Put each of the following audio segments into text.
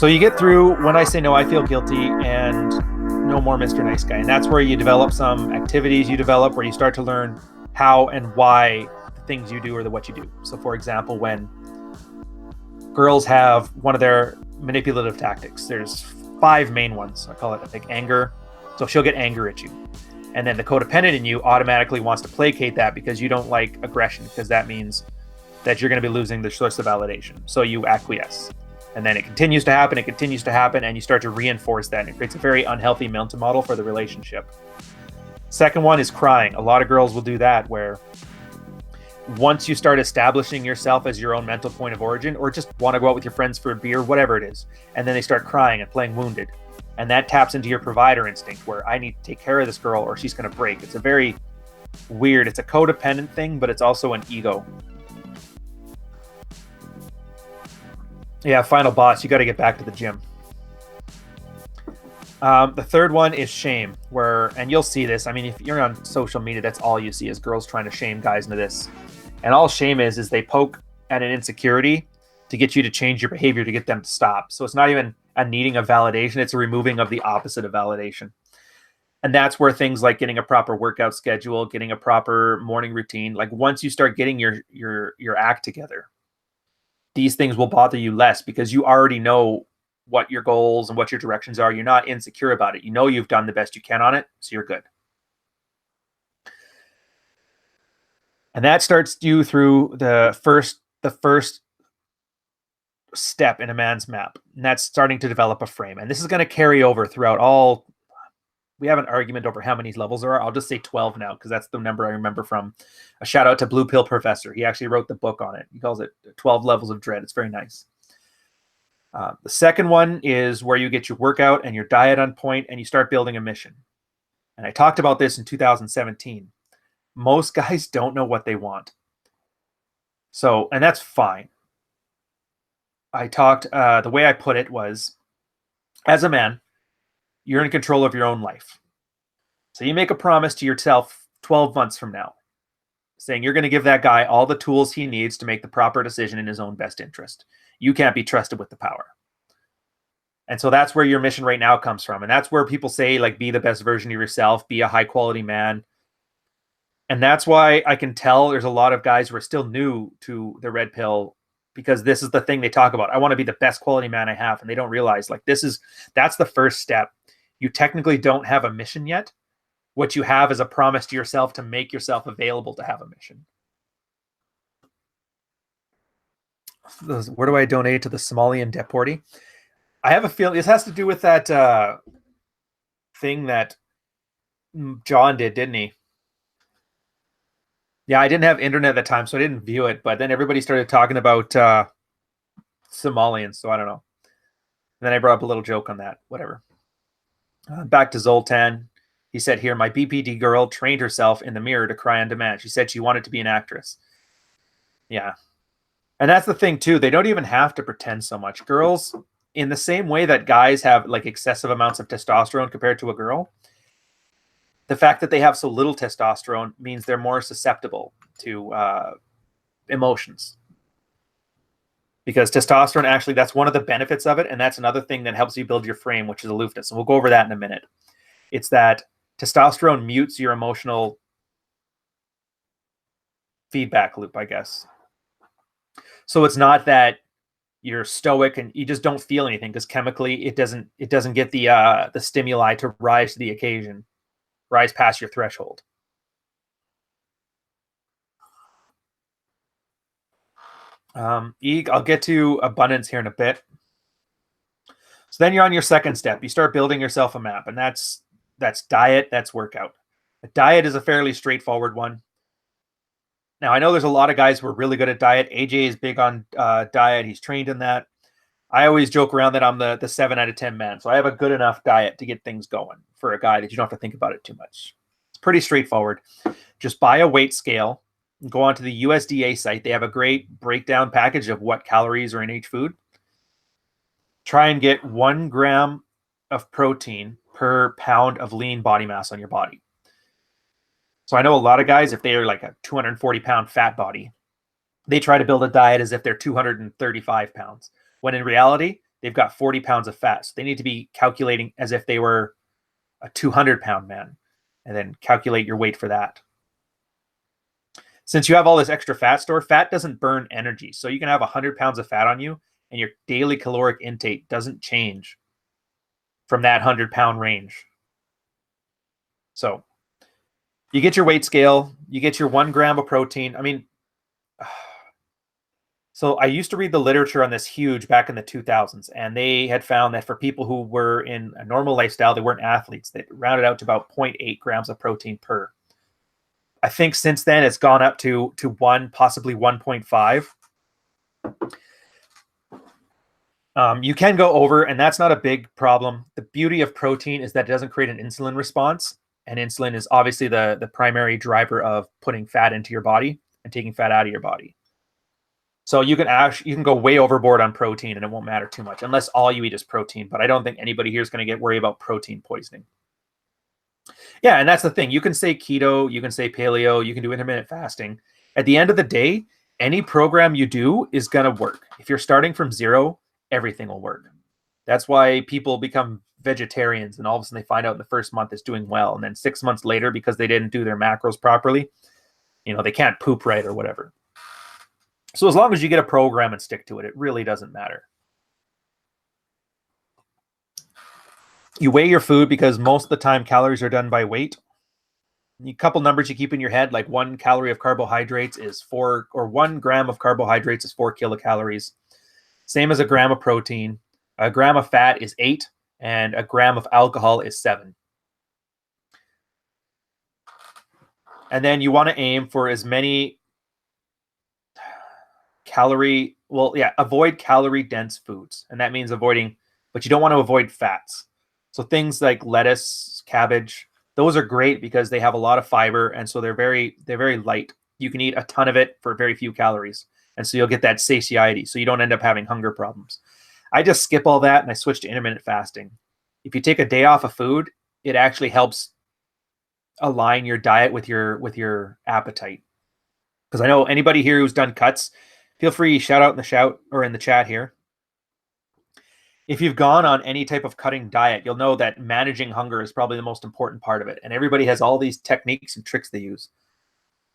So you get through When I Say No, I Feel Guilty and No More Mr. Nice Guy. And that's where you develop some activities you develop where you start to learn how and why the things you do or what you do. So for example, when girls have one of their manipulative tactics, there's 5 main ones. I call it, I think, anger. So she'll get anger at you. And then the codependent in you automatically wants to placate that because you don't like aggression, because that means that you're going to be losing the source of validation. So you acquiesce. And then it continues to happen, and you start to reinforce that. And it creates a very unhealthy mental model for the relationship. Second one is crying. A lot of girls will do that, where once you start establishing yourself as your own mental point of origin, or just want to go out with your friends for a beer, whatever it is, and then they start crying and playing wounded. And that taps into your provider instinct, where I need to take care of this girl or she's going to break. It's a very weird, it's a codependent thing, but it's also an ego. Yeah, final boss, you got to get back to the gym. The third one is shame, and you'll see this. I mean, if you're on social media, that's all you see is girls trying to shame guys into this. And all shame is they poke at an insecurity to get you to change your behavior, to get them to stop. So it's not even a needing of validation, it's a removing of the opposite of validation. And that's where things like getting a proper workout schedule, getting a proper morning routine, like once you start getting your act together, these things will bother you less because you already know what your goals and what your directions are. You're not insecure about it. You know you've done the best you can on it, so you're good. And that starts you through the first step in a man's map, and that's starting to develop a frame. And this is going to carry over throughout all. We have an argument over how many levels there are. I'll just say 12 now because that's the number I remember from a shout out to Blue Pill Professor. He actually wrote the book on it. He calls it 12 Levels of Dread. It's very nice. The second one is where you get your workout and your diet on point and you start building a mission. And I talked about this in 2017. Most guys don't know what they want. So, and that's fine. The way I put it was, as a man, you're in control of your own life. So you make a promise to yourself 12 months from now, saying you're going to give that guy all the tools he needs to make the proper decision in his own best interest. You can't be trusted with the power. And so that's where your mission right now comes from. And that's where people say, like, be the best version of yourself, be a high quality man. And that's why I can tell there's a lot of guys who are still new to the red pill, because this is the thing they talk about. I want to be the best quality man I have. And they don't realize, like, that's the first step. You technically don't have a mission yet. What you have is a promise to yourself to make yourself available to have a mission. Where do I donate to the Somalian deportee? I have a feeling this has to do with that thing that John did, didn't he? Yeah, I didn't have internet at the time, so I didn't view it. But then everybody started talking about Somalians, so I don't know. And then I brought up a little joke on that. Whatever. Back to Zoltan. He said here, my BPD girl trained herself in the mirror to cry on demand. She said she wanted to be an actress. Yeah. And that's the thing, too. They don't even have to pretend so much. Girls, in the same way that guys have like excessive amounts of testosterone compared to a girl, the fact that they have so little testosterone means they're more susceptible to emotions. Because testosterone, actually, that's one of the benefits of it. And that's another thing that helps you build your frame, which is aloofness. And we'll go over that in a minute. It's that testosterone mutes your emotional feedback loop, I guess. So it's not that you're stoic and you just don't feel anything, because chemically it doesn't get the stimuli to rise to the occasion, rise past your threshold. I'll get to abundance here in a bit. So then you're on your second step. You start building yourself a map, and that's diet, that's workout. A diet is a fairly straightforward one. Now, I know there's a lot of guys who are really good at diet. AJ is big on diet. He's trained in that. I always joke around that I'm the 7 out of 10 man. So I have a good enough diet to get things going for a guy that you don't have to think about it too much. It's pretty straightforward. Just buy a weight scale. Go onto the USDA site. They have a great breakdown package of what calories are in each food. Try and get 1 gram of protein per pound of lean body mass on your body. So I know a lot of guys, if they are like a 240-pound fat body, they try to build a diet as if they're 235 pounds, when in reality, they've got 40 pounds of fat. So they need to be calculating as if they were a 200-pound man, and then calculate your weight for that. Since you have all this extra fat stored, fat doesn't burn energy. So you can have 100 pounds of fat on you, and your daily caloric intake doesn't change from that 100-pound range. So you get your weight scale, you get your 1 gram of protein. I mean, so I used to read the literature on this huge back in the 2000s, and they had found that for people who were in a normal lifestyle, they weren't athletes, they rounded out to about 0.8 grams of protein per. I think since then it's gone up to 1, possibly 1.5. You can go over, and that's not a big problem. The beauty of protein is that it doesn't create an insulin response, and insulin is obviously the primary driver of putting fat into your body and taking fat out of your body. So you can go way overboard on protein and it won't matter too much, unless all you eat is protein. But I don't think anybody here is going to get worried about protein poisoning. Yeah, and that's the thing. You can say keto, you can say paleo, you can do intermittent fasting. At the end of the day, any program you do is going to work. If you're starting from zero, everything will work. That's why people become vegetarians, and all of a sudden they find out in the first month it's doing well. And then 6 months later, because they didn't do their macros properly, they can't poop right or whatever. So as long as you get a program and stick to it, it really doesn't matter. You weigh your food because most of the time calories are done by weight. A couple numbers you keep in your head, like 1 calorie of carbohydrates is 4, or 1 gram of carbohydrates is 4 kilocalories. Same as a gram of protein. A gram of fat is 8, and a gram of alcohol is 7. And then you want to aim for as many avoid calorie dense foods. And that means avoiding, but you don't want to avoid fats. So things like lettuce, cabbage, those are great because they have a lot of fiber, and so they're very light. You can eat a ton of it for very few calories, and so you'll get that satiety, so you don't end up having hunger problems. I just skip all that and I switch to intermittent fasting. If you take a day off of food, it actually helps align your diet with your appetite. Because I know anybody here who's done cuts, feel free to shout out in the chat here. If you've gone on any type of cutting diet, you'll know that managing hunger is probably the most important part of it. And everybody has all these techniques and tricks they use.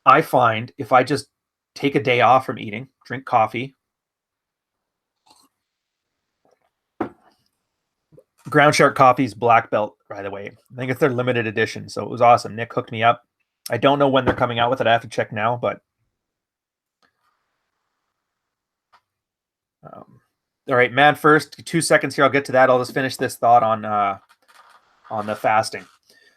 I find if I just take a day off from eating, drink coffee, groundshark coffee's black belt, by the way. I think it's their limited edition, so it was awesome. Nick hooked me up. I don't know when they're coming out with it. I have to check now, but all right, man, first 2 seconds here. I'll get to that. I'll just finish this thought on the fasting.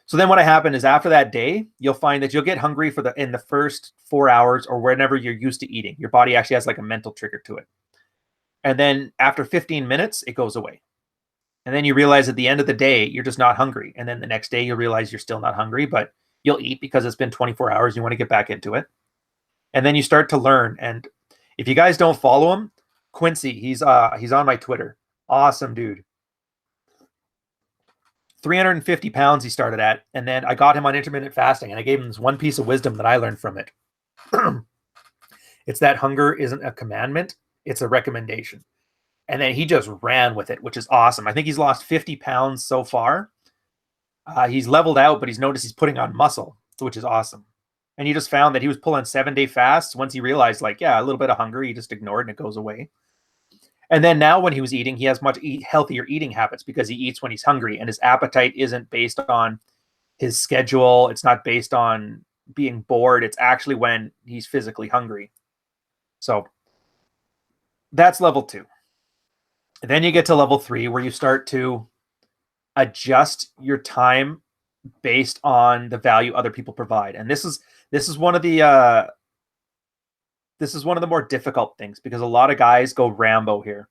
So then what happened is after that day, you'll find that you'll get hungry in the first 4 hours or whenever you're used to eating. Your body actually has like a mental trigger to it. And then after 15 minutes, it goes away. And then you realize at the end of the day, you're just not hungry. And then the next day you'll realize you're still not hungry, but you'll eat because it's been 24 hours. You want to get back into it. And then you start to learn. And if you guys don't follow him, Quincy, he's on my Twitter. Awesome dude. 350 pounds he started at. And then I got him on intermittent fasting, and I gave him this one piece of wisdom that I learned from it. It's that hunger isn't a commandment. It's a recommendation. And then he just ran with it, which is awesome. I think he's lost 50 pounds so far. He's leveled out, but he's noticed he's putting on muscle, which is awesome. And he just found that he was pulling 7-day fasts. Once he realized, like, yeah, a little bit of hunger, he just ignored and it goes away. And then now when he was eating, he has much healthier eating habits because he eats when he's hungry, and his appetite isn't based on his schedule. It's not based on being bored. It's actually when he's physically hungry. So that's level 2. And then you get to level 3 where you start to adjust your time based on the value other people provide. And this is one of the more difficult things because a lot of guys go Rambo here.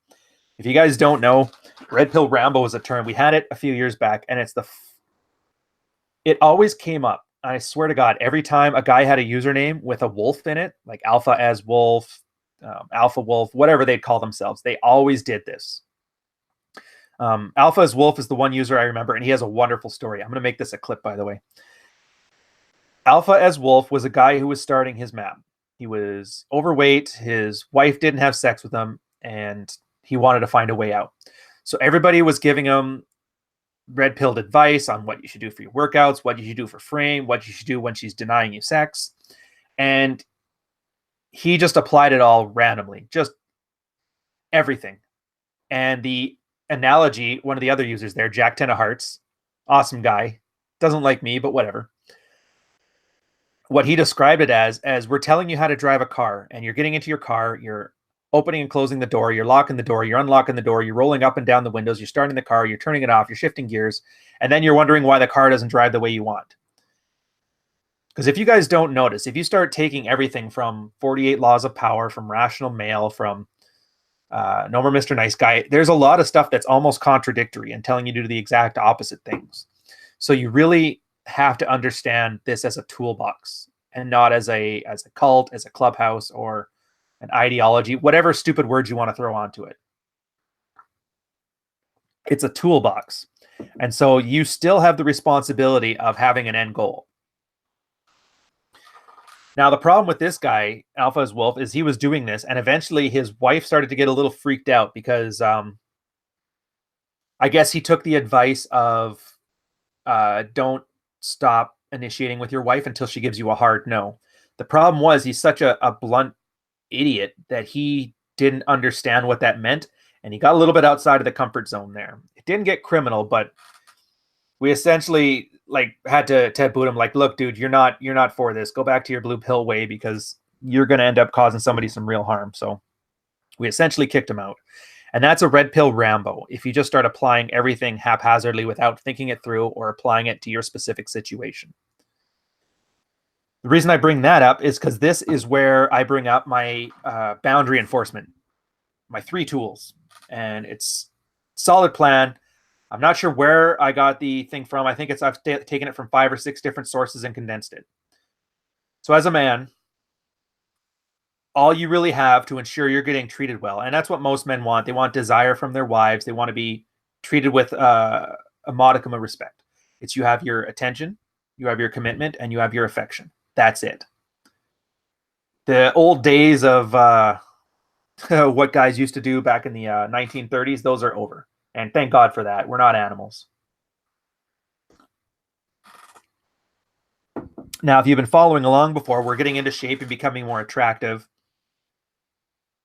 If you guys don't know, Red Pill Rambo is a term. We had it a few years back, and it always came up. I swear to God, every time a guy had a username with a wolf in it, like Alpha as Wolf, Alpha Wolf, whatever they'd call themselves, they always did this. Alpha as Wolf is the one user I remember, and he has a wonderful story. I'm going to make this a clip, by the way. Alpha as Wolf was a guy who was starting his map. He was overweight. His wife didn't have sex with him, and he wanted to find a way out. So everybody was giving him red pilled advice on what you should do for your workouts, what you should do for frame, what you should do when she's denying you sex. And he just applied it all randomly, just everything. And the analogy, one of the other users there, Jack Ten of Hearts, awesome guy, doesn't like me, but whatever. What he described it as we're telling you how to drive a car, and you're getting into your car, you're opening and closing the door, you're locking the door, you're unlocking the door, you're rolling up and down the windows, you're starting the car, you're turning it off, you're shifting gears, and then you're wondering why the car doesn't drive the way you want. Because if you guys don't notice, if you start taking everything from 48 Laws of Power, from Rational Male, from No More Mr. Nice Guy, there's a lot of stuff that's almost contradictory and telling you to do the exact opposite things. So you really have to understand this as a toolbox and not as a cult, as a clubhouse, or an ideology, whatever stupid words you want to throw onto it. It's a toolbox. And so you still have the responsibility of having an end goal. Now, the problem with this guy, Alpha as Wolf, is he was doing this, and eventually his wife started to get a little freaked out because I guess he took the advice of don't stop initiating with your wife until she gives you a hard no. The problem was he's such a blunt idiot that he didn't understand what that meant, and he got a little bit outside of the comfort zone there. It didn't get criminal, but we essentially had to boot him, like, look, dude, you're not for this. Go back to your blue pill way, because you're going to end up causing somebody some real harm. So we essentially kicked him out. And that's a red pill Rambo. If you just start applying everything haphazardly without thinking it through or applying it to your specific situation. The reason I bring that up is because this is where I bring up my boundary enforcement, my 3 tools. And it's a solid plan. I'm not sure where I got the thing from. I think I've taken it from 5 or 6 different sources and condensed it. So as a man, all you really have to ensure you're getting treated well, and that's what most men want. They want desire from their wives. They want to be treated with a modicum of respect. It's you have your attention, you have your commitment, and you have your affection. That's it. The old days of what guys used to do back in the 1930s, those are over. And thank God for that. We're not animals. Now, if you've been following along before, we're getting into shape and becoming more attractive.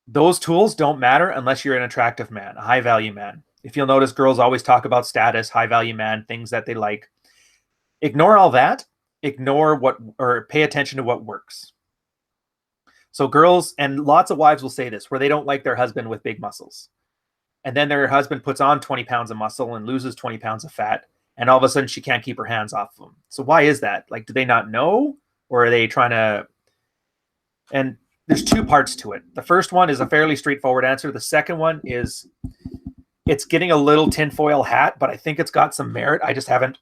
Those tools don't matter unless you're an attractive man, a high-value man. If you'll notice, girls always talk about status, high-value man, things that they like. Ignore all that. Or pay attention to what works. So girls, and lots of wives will say this, where they don't like their husband with big muscles. And then their husband puts on 20 pounds of muscle and loses 20 pounds of fat. And all of a sudden she can't keep her hands off of him. So why is that? Like, do they not know? Or are they trying to... And there's 2 parts to it. The first one is a fairly straightforward answer. The second one is it's getting a little tinfoil hat, but I think it's got some merit. I just haven't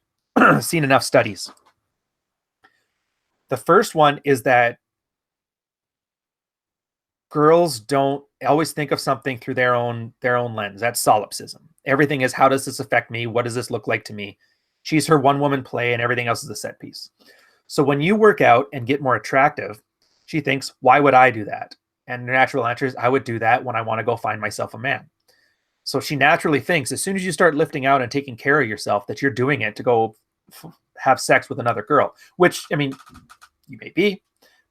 seen enough studies. The first one is that girls don't always think of something through their own lens. That's solipsism. Everything is, how does this affect me? What does this look like to me? She's her one-woman play, and everything else is a set piece. So when you work out and get more attractive, she thinks, why would I do that? And the natural answer is, I would do that when I want to go find myself a man. So she naturally thinks, as soon as you start lifting out and taking care of yourself, that you're doing it to go have sex with another girl, which, I mean, you may be,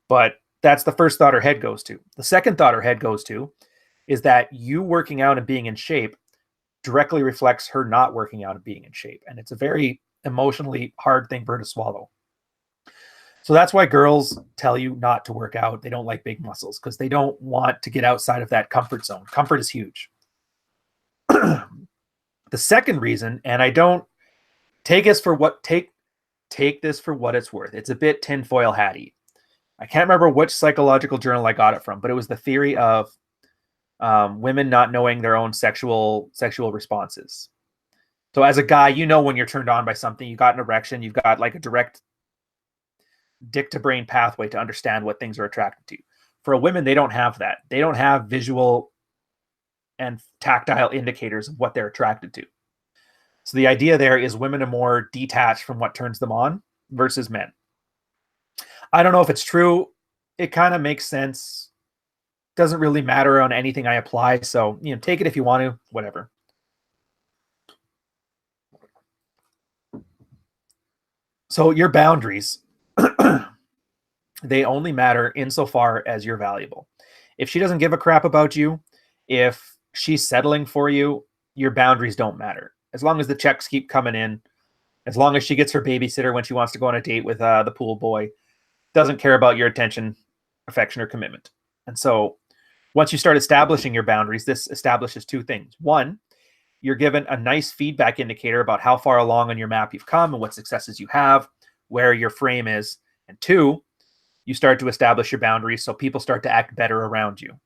but that's the first thought her head goes to. The second thought her head goes to is that you working out and being in shape directly reflects her not working out and being in shape. And it's a very emotionally hard thing for her to swallow. So that's why girls tell you not to work out. They don't like big muscles because they don't want to get outside of that comfort zone. Comfort is huge. The second reason, and I don't take this for what it's worth. It's a bit tinfoil hatty. I can't remember which psychological journal I got it from, but it was the theory of women not knowing their own sexual responses. So as a guy, you know when you're turned on by something, you got an erection, you've got like a direct dick to brain pathway to understand what things are attracted to. For a women, they don't have that. They don't have visual and tactile indicators of what they're attracted to. So the idea there is women are more detached from what turns them on versus men. I don't know if it's true. It kind of makes sense. Doesn't really matter on anything I apply. So, take it if you want to, whatever. So your boundaries, they only matter insofar as you're valuable. If she doesn't give a crap about you, if she's settling for you, your boundaries don't matter. As long as the checks keep coming in, as long as she gets her babysitter when she wants to go on a date with the pool boy, doesn't care about your attention, affection, or commitment. And so once you start establishing your boundaries, this establishes two things. One, you're given a nice feedback indicator about how far along on your map you've come and what successes you have, where your frame is. And two, you start to establish your boundaries so people start to act better around you.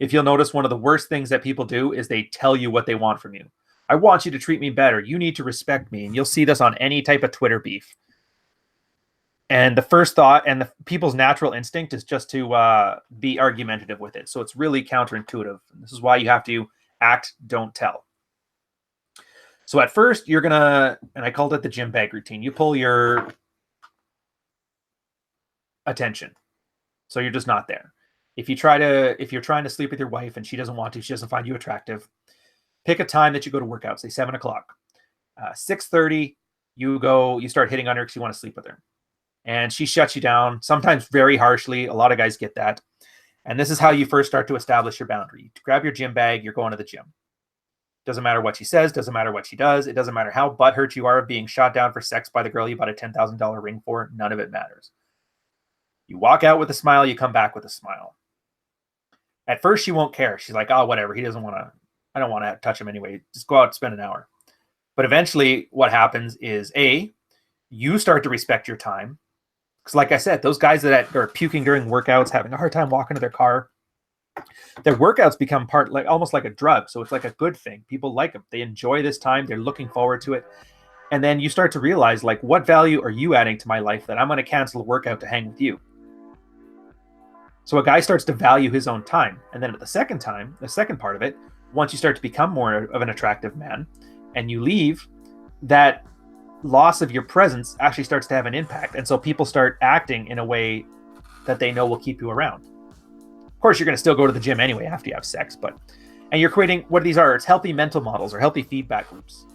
If you'll notice, one of the worst things that people do is they tell you what they want from you. I want you to treat me better. You need to respect me. And you'll see this on any type of Twitter beef. And the first thought and the people's natural instinct is just to be argumentative with it. So it's really counterintuitive. This is why you have to act, don't tell. So at first you're going to, and I called it the gym bag routine. You pull your attention. So you're just not there. If you're trying to sleep with your wife and she doesn't want to, she doesn't find you attractive, pick a time that you go to work out, say 7 o'clock. 6:30, you start hitting on her because you want to sleep with her. And she shuts you down, sometimes very harshly. A lot of guys get that. And this is how you first start to establish your boundary. You grab your gym bag, you're going to the gym. Doesn't matter what she says, doesn't matter what she does. It doesn't matter how butthurt you are of being shot down for sex by the girl you bought a $10,000 ring for. None of it matters. You walk out with a smile, you come back with a smile. At first, she won't care. She's like, oh, whatever. I don't want to touch him anyway. Just go out and spend an hour. But eventually what happens is you start to respect your time. Because like I said, those guys that are puking during workouts, having a hard time walking to their car, their workouts become almost like a drug. So it's like a good thing. People like them. They enjoy this time. They're looking forward to it. And then you start to realize, like, what value are you adding to my life that I'm going to cancel a workout to hang with you? So a guy starts to value his own time. And then at the second part of it, once you start to become more of an attractive man and you leave, that loss of your presence actually starts to have an impact. And so people start acting in a way that they know will keep you around. Of course, you're going to still go to the gym anyway after you have sex, and you're creating what these are. It's healthy mental models or healthy feedback loops.